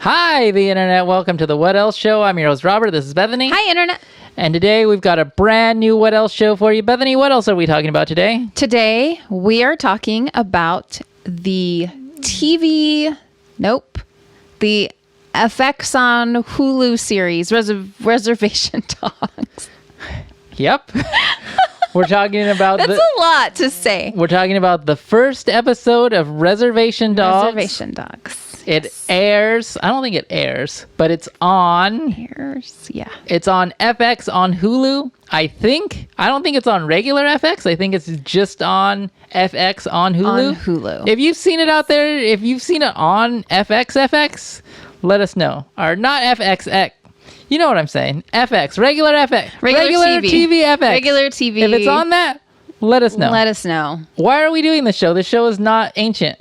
Hi, the internet. Welcome to the What Else Show. I'm your host, Robert. This is Bethany. Hi, internet. And today we've got a brand new What Else Show for you. Bethany, what else are we talking about today? Today, we are talking about the the FX on Hulu series, Reservation Dogs. Yep. We're talking about That's a lot to say. We're talking about the first episode of Reservation Dogs. Reservation Dogs. It airs. I don't think it airs, but it's on. Airs, yeah. It's on FX on Hulu. I don't think it's on regular FX. I think it's just on FX on Hulu. On Hulu. If you've seen it out there, if you've seen it on FX, let us know. Or not FXX. You know what I'm saying. FX. Regular FX. Regular TV FX. Regular TV. If it's on that, let us know. Let us know. Why are we doing this show? This show is not ancient.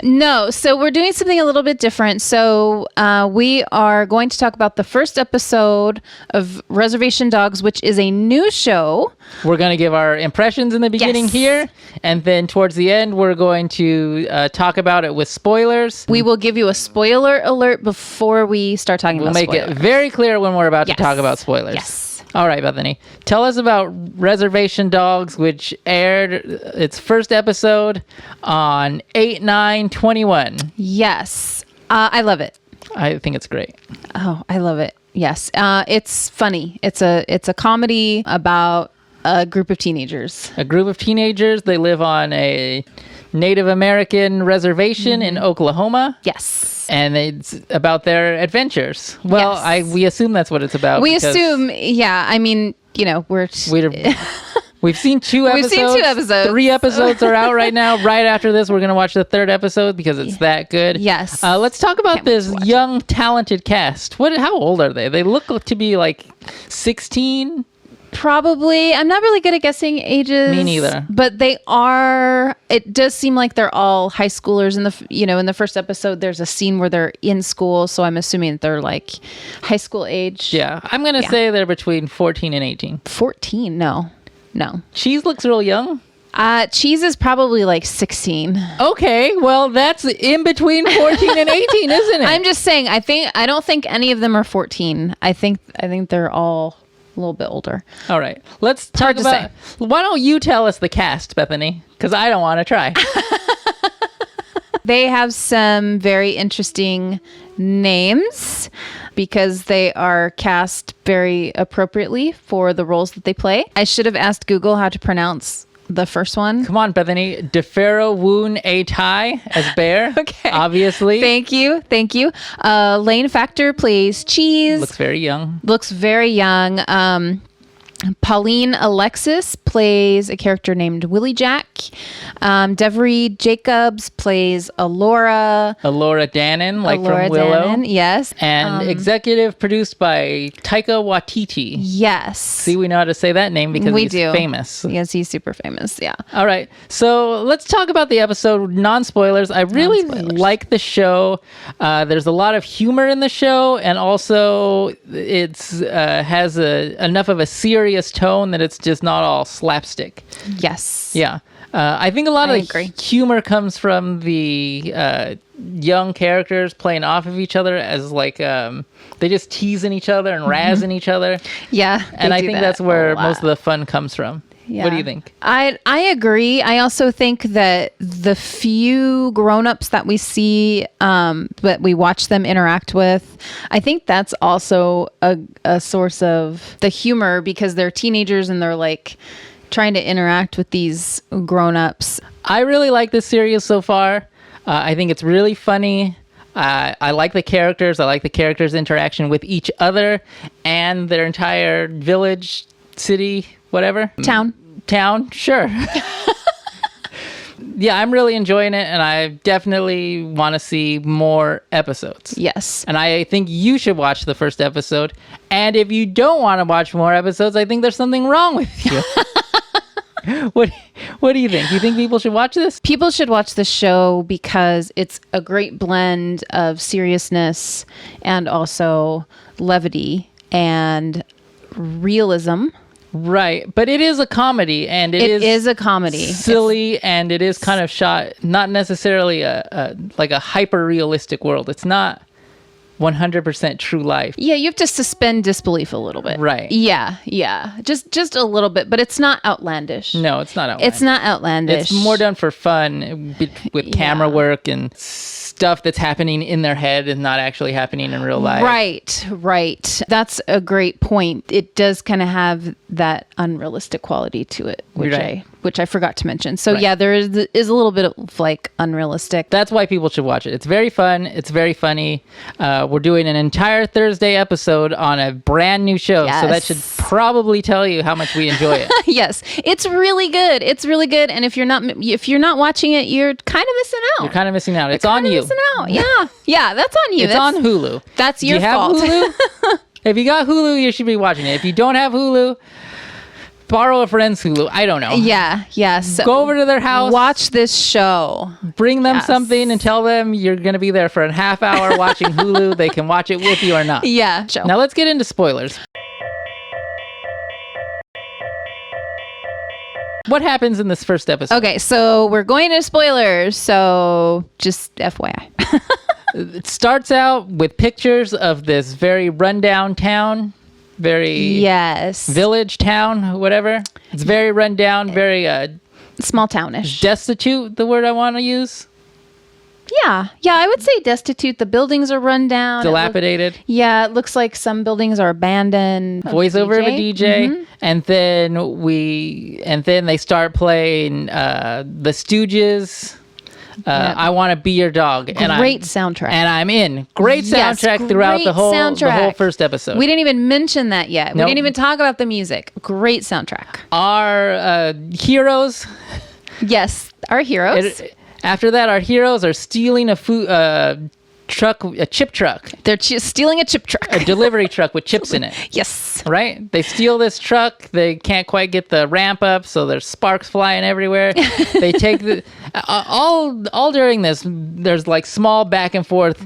No, so we're doing something a little bit different. So we are going to talk about the first episode of Reservation Dogs, which is a new show. We're going to give our impressions in the beginning here, and then towards the end, we're going to talk about it with spoilers. We will give you a spoiler alert before we start talking about spoilers. We'll make it very clear when we're about to talk about spoilers. Yes. All right, Bethany. Tell us about Reservation Dogs, which aired its first episode on 8/9/21. Yes. I love it. I think it's great. Oh, I love it. Yes. It's funny. It's a comedy about a group of teenagers. A group of teenagers. They live on a Native American reservation in Oklahoma. Yes. And it's about their adventures. Well, Yes. We assume that's what it's about. We assume, yeah. I mean, you know, we've seen 2 episodes. We've seen 2 episodes. 3 episodes are out right now. Right after this, we're going to watch the 3rd episode because it's that good. Yes. Let's talk about this young, talented cast. How old are they? They look to be like 16. Probably. I'm not really good at guessing ages. Me neither. But they are. It does seem like they're all high schoolers. In the first episode, there's a scene where they're in school, so I'm assuming that they're like high school age. Yeah, I'm gonna say they're between 14 and 18. 14? No. Cheese looks real young. Cheese is probably like 16. Okay, well that's in between 14 and 18, isn't it? I'm just saying. I don't think any of them are 14. I think they're all a little bit older. All right. Let's talk about... Why don't you tell us the cast, Bethany? Because I don't want to try. They have some very interesting names because they are cast very appropriately for the roles that they play. I should have asked Google how to pronounce the first one. Come on, Bethany. DeFaro Woon A Tai as Bear. Okay. Obviously. Thank you. Lane Factor plays Cheese. Looks very young. Pauline Alexis plays a character named Willie Jack. Devery Jacobs plays Alora Dannon, from Willow. Dannon, yes. And executive produced by Taika Waititi. Yes. See, we know how to say that name because he's famous. Yes, he's super famous, yeah. All right, so let's talk about the episode, non-spoilers. I really like the show. There's a lot of humor in the show, and also it's has enough of a serious tone that it's just not all slapstick. Yes. Yeah. I think a lot of humor comes from the young characters playing off of each other as like they just teasing each other and razzing each other. Yeah. And I think that's where most of the fun comes from. Yeah. What do you think? I agree. I also think that the few grown-ups that we see, that we watch them interact with, I think that's also a source of the humor because they're teenagers and they're like trying to interact with these grown-ups. I really like this series so far. I think it's really funny. I like the characters. I like the characters' interaction with each other and their entire village, city, whatever. Town, sure. Yeah, I'm really enjoying it, and I definitely want to see more episodes. Yes. And I think you should watch the first episode. And if you don't want to watch more episodes, I think there's something wrong with you. What do you think? Do you think people should watch this? People should watch the show because it's a great blend of seriousness and also levity and realism. Right, but it is a comedy, and it is a comedy. Silly, and it is kind of shot not necessarily like a hyper realistic world. It's not 100% true life. Yeah, you have to suspend disbelief a little bit. Right. Yeah. Just a little bit, but it's not outlandish. No, it's not outlandish. It's not outlandish. It's more done for fun with camera work and stuff that's happening in their head and not actually happening in real life. Right. That's a great point. It does kind of have that unrealistic quality to it, which I forgot to mention. So there is a little bit of like unrealistic. That's why people should watch it. It's very fun. It's very funny. We're doing an entire Thursday episode on a brand new show. Yes. So that should probably tell you how much we enjoy it. Yes, it's really good. And if you're not watching it, you're kind of missing out. You're kind of missing out. It's on you. Missing out. Yeah, that's on you. It's on Hulu. That's your fault. fault. Have Hulu? If you got Hulu, you should be watching it. If you don't have Hulu, borrow a friend's Hulu. I don't know. Yeah. So go over to their house. Watch this show. Bring them something and tell them you're going to be there for a half hour watching Hulu. They can watch it with you or not. Yeah. Now let's get into spoilers. What happens in this first episode? Okay, so we're going to spoilers. So just FYI. It starts out with pictures of this very rundown town. Village town, whatever. It's very rundown, very small townish. Destitute, the word I want to use. Yeah, I would say destitute. The buildings are run down. Dilapidated. It looks like some buildings are abandoned. Voiceover of a DJ. And then they start playing The Stooges. I Want to Be Your Dog. Great soundtrack. And I'm in. Great soundtrack throughout the whole first episode. We didn't even mention that yet. Nope. We didn't even talk about the music. Great soundtrack. Our heroes. Yes, our heroes. After that, our heroes are stealing a chip truck. They're stealing a chip truck. A delivery truck with chips in it. Yes. Right? They steal this truck. They can't quite get the ramp up, so there's sparks flying everywhere. They take all during this, there's like small back and forth,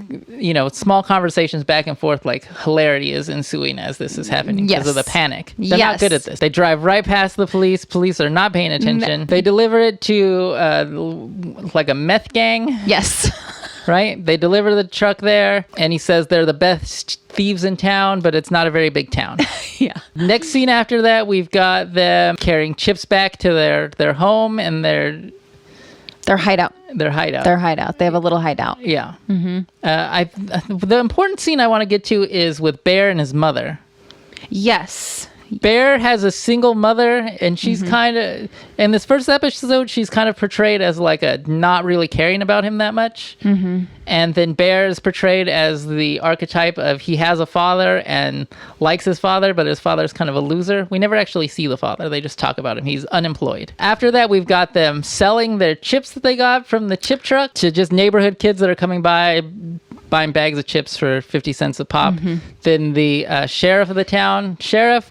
small conversations back and forth, like hilarity is ensuing as this is happening because of the panic. They're not good at this. They drive right past the police. Police are not paying attention. They deliver it to like a meth gang. Yes. Right? They deliver the truck there, and he says they're the best thieves in town, but it's not a very big town. Yeah. Next scene after that, we've got them carrying chips back to their home and their hideout. Their hideout. They have a little hideout. Yeah. Mm-hmm. The important scene I want to get to is with Bear and his mother. Yes. Bear has a single mother, and she's kind of, in this first episode, she's kind of portrayed as like a not really caring about him that much. Mm-hmm. And then Bear is portrayed as the archetype of he has a father and likes his father, but his father's kind of a loser. We never actually see the father. They just talk about him. He's unemployed. After that, we've got them selling their chips that they got from the chip truck to just neighborhood kids that are coming by, buying bags of chips for 50 cents a pop. Then the sheriff of the town,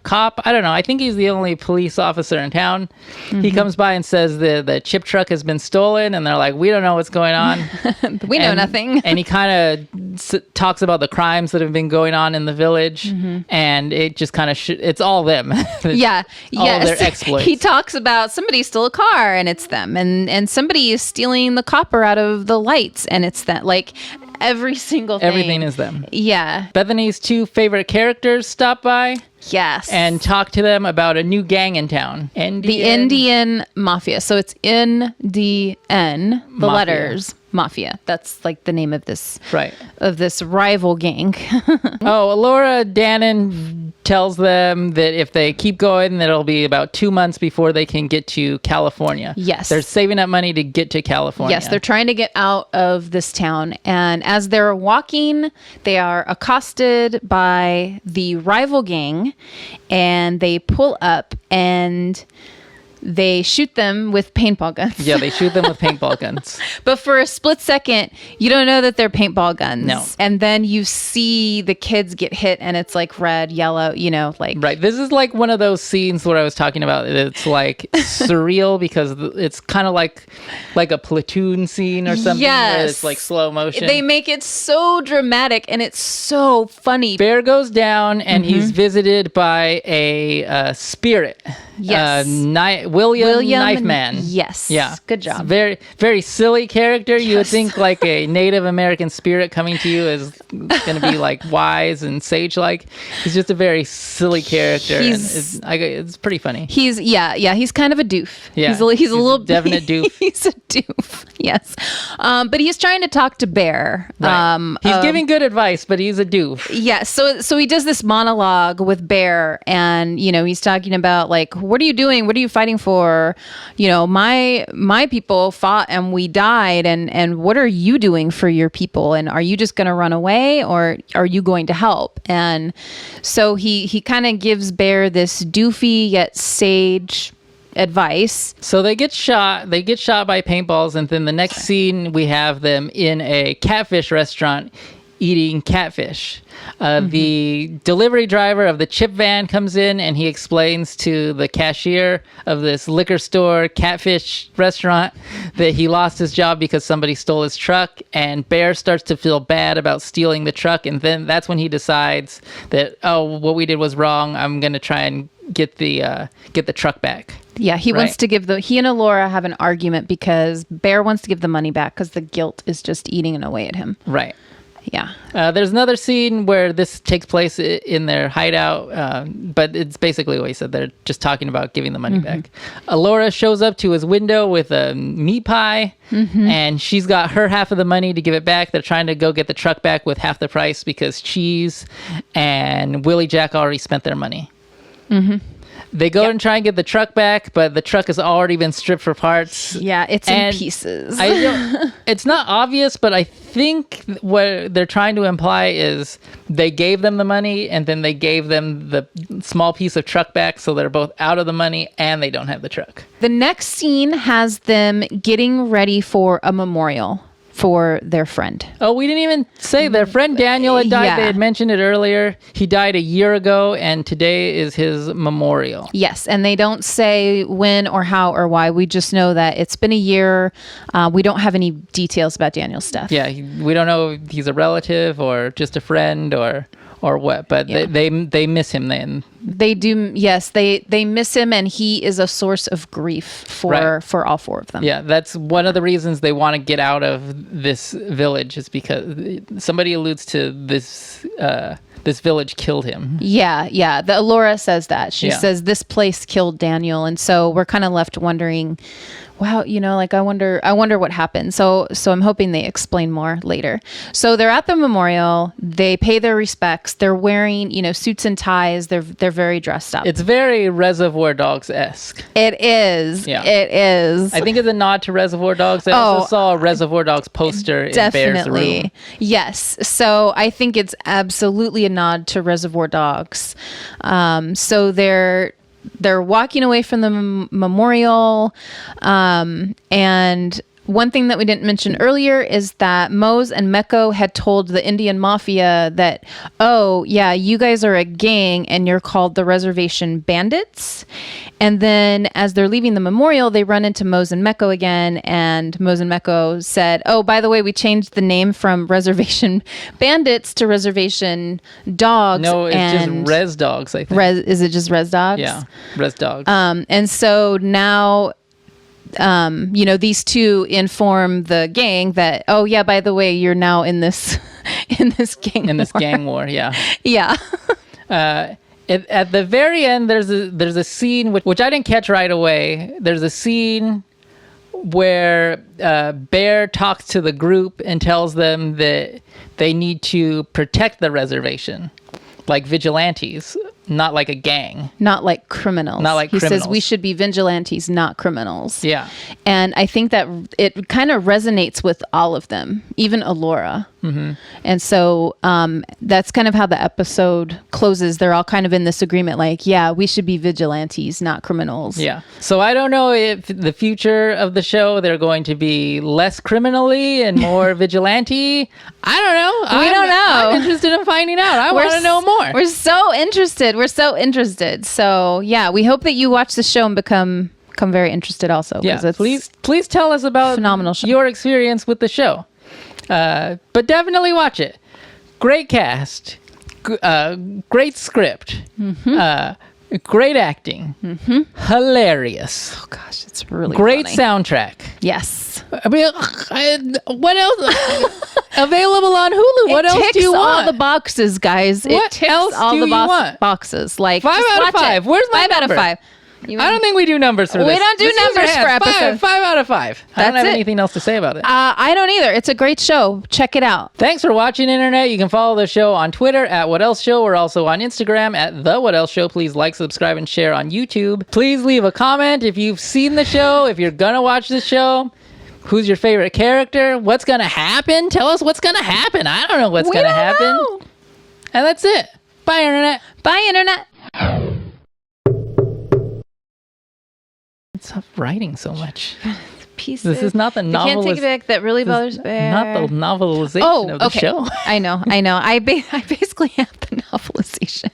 cop, I don't know. I think he's the only police officer in town. He comes by and says the chip truck has been stolen, and they're like, we don't know what's going on. We know nothing. And he kind of talks about the crimes that have been going on in the village, and it just kind of it's all them. All their exploits. He talks about somebody stole a car, and it's them, and somebody is stealing the copper out of the lights, and it's that. Like, every single thing. Everything is them. Yeah. Bethany's two favorite characters stop by. Yes. And talk to them about a new gang in town. The Indian Mafia. So it's NDN, the letters, Mafia. That's like the name of this rival gang. Laura Dannon tells them that if they keep going, that it'll be about 2 months before they can get to California. Yes. They're saving up money to get to California. Yes, they're trying to get out of this town. And as they're walking, they are accosted by the rival gang, and they pull up and they shoot them with paintball guns. Yeah, they shoot them with paintball guns. But for a split second, you don't know that they're paintball guns. No. And then you see the kids get hit, and it's like red, yellow, like... Right. This is like one of those scenes where I was talking about. It's like surreal because it's kind of like a platoon scene or something. Yes. It's like slow motion. They make it so dramatic, and it's so funny. Bear goes down, and he's visited by a spirit. Yes. William Knife Man. Yes. Yeah. Good job. It's very, very silly character. You would think like a Native American spirit coming to you is going to be like wise and sage-like. He's just a very silly character. It's pretty funny. He's kind of a doof. Yeah. He's a little definite doof. He's a doof. Yes. But he's trying to talk to Bear. Right. He's giving good advice, but he's a doof. Yeah. So he does this monologue with Bear, and he's talking about like, what are you doing? What are you fighting for? My people fought and we died, and what are you doing for your people? And are you just going to run away, or are you going to help? And so he kind of gives Bear this doofy yet sage advice. So they get shot by paintballs, and then the next scene we have them in a catfish restaurant eating catfish. The delivery driver of the chip van comes in, and he explains to the cashier of this liquor store catfish restaurant that he lost his job because somebody stole his truck, and Bear starts to feel bad about stealing the truck, and then that's when he decides that, what we did was wrong. I'm going to try and get the truck back. Yeah, he wants to he and Alora have an argument because Bear wants to give the money back because the guilt is just eating away at him. Right. Yeah. There's another scene where this takes place in their hideout, but it's basically what he said. They're just talking about giving the money back. Alora shows up to his window with a meat pie, and she's got her half of the money to give it back. They're trying to go get the truck back with half the price because Cheese and Willie Jack already spent their money. They go and try and get the truck back, but the truck has already been stripped for parts. Yeah, it's in pieces. It's not obvious, but I think what they're trying to imply is they gave them the money and then they gave them the small piece of truck back, so they're both out of the money and they don't have the truck. The next scene has them getting ready for a memorial for their friend. Oh, we didn't even say their friend Daniel had died. Yeah. They had mentioned it earlier. He died a year ago, and today is his memorial. Yes, and they don't say when or how or why. We just know that it's been a year. We don't have any details about Daniel's death. Yeah, we don't know if he's a relative or just a friend or what, but they miss him then. They do, yes. They miss him, and he is a source of grief for all four of them. Yeah, that's one of the reasons they want to get out of this village, is because somebody alludes to this village killed him. Yeah. The Alora says that. She says this place killed Daniel, and so we're kind of left wondering, wow, I wonder what happened. So I'm hoping they explain more later. So they're at the memorial. They pay their respects. They're wearing, suits and ties. They're very dressed up. It's very Reservoir Dogs-esque. It is. Yeah. It is. I think it's a nod to Reservoir Dogs. I also saw a Reservoir Dogs poster in Bear's room. Yes. So I think it's absolutely a nod to Reservoir Dogs. So they're walking away from the memorial, and one thing that we didn't mention earlier is that Mose and Mecco had told the Indian Mafia that, you guys are a gang and you're called the Reservation Bandits. And then as they're leaving the memorial, they run into Mose and Mecco again, and Mose and Mecco said, by the way, we changed the name from Reservation Bandits to Reservation Dogs. No, it's just Res Dogs, I think. Is it just Res Dogs? Yeah, Res Dogs. And so now, these two inform the gang that, by the way, you're now in this gang war. Yeah. Yeah. At the very end, there's a scene which I didn't catch right away. There's a scene where Bear talks to the group and tells them that they need to protect the reservation, like vigilantes, not like a gang. Not like criminals. He says we should be vigilantes, not criminals. Yeah. And I think that it kind of resonates with all of them, even Alora. Mm-hmm. And so that's kind of how the episode closes. They're all kind of in this agreement, like, we should be vigilantes, not criminals. Yeah. So I don't know if the future of the show, they're going to be less criminally and more vigilante. I don't know. We don't know. I'm interested in finding out. I want to know more. We're so interested. So we hope that you watch the show and become very interested also. Yeah. Please tell us about phenomenal show. Your experience with the show. But definitely watch it. Great cast. Great script. Mm-hmm. Great acting. Hilarious. Oh gosh, it's really Great funny. soundtrack. Yes. I mean, what else? Available on Hulu. What else do you want? All the boxes, guys. What it ticks else all do the you want? boxes. Like 5 just out of watch 5. It. Where's my 5 out number? of 5? I don't think we do numbers for this. We don't do Just use your numbers for hands. episodes. 5 out of 5. I don't That's have it. anything else to say about it. I don't either. It's a great show. Check it out. Thanks for watching, Internet. You can follow the show on Twitter at What Else Show. We're also on Instagram at The What Else Show. Please like, subscribe, and share on YouTube. Please leave a comment if you've seen the show, if you're going to watch the show. Who's your favorite character? What's going to happen? Tell us what's going to happen. I don't know what's going to happen. Know. And that's it. Bye, Internet. Bye, Internet. Stop writing so much. Pieces. This is not the You can't take it novelist. back. That really bothers Bear. Not the novelization of the show. I know. I basically have the novelization.